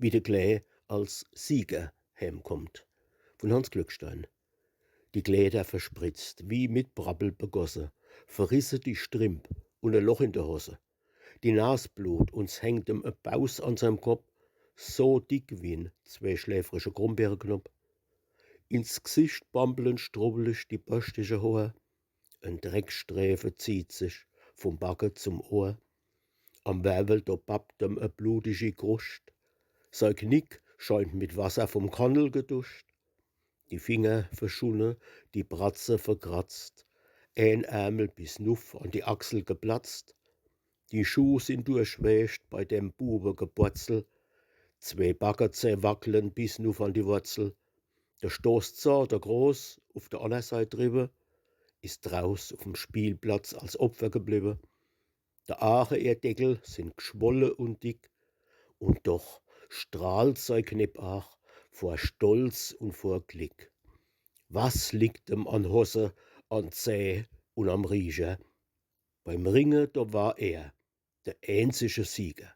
wie der Klee als Sieger heimkommt. Von Hans Glückstein. Die Kleider verspritzt, wie mit Brabbel begossen, verrisse die Strimp und ein Loch in der Hose. Die Nasblut uns hängt e Baus an seinem Kopf, so dick wie 'n zweischläfrischer Grumbeerenknopf. Ins Gesicht bampeln strubbelig die börstische Haar, ein Drecksträfe zieht sich vom Backe zum Ohr. Am Wervel da pappt blutige Krust, sein Knick scheint mit Wasser vom Kandel geduscht. Die Finger verschunne, die Bratze verkratzt, ein Ärmel bis Nuff an die Achsel geplatzt. Die Schuh sind durchwäscht bei dem Bube Geborzel, zwei Baggerzäh wackeln bis Nuff an die Wurzel. Der Stoßzahn, der groß, auf der anderen Seite drüber, ist draus auf'm Spielplatz als Opfer geblieben. Der Aache-Erdeckel sind geschwolle und dick, und doch strahlt sein Kneppach vor Stolz und vor Glück. Was liegt em an Hosse, an Zäh und am Riecher? Beim Ringen, da war er, der einzige Sieger.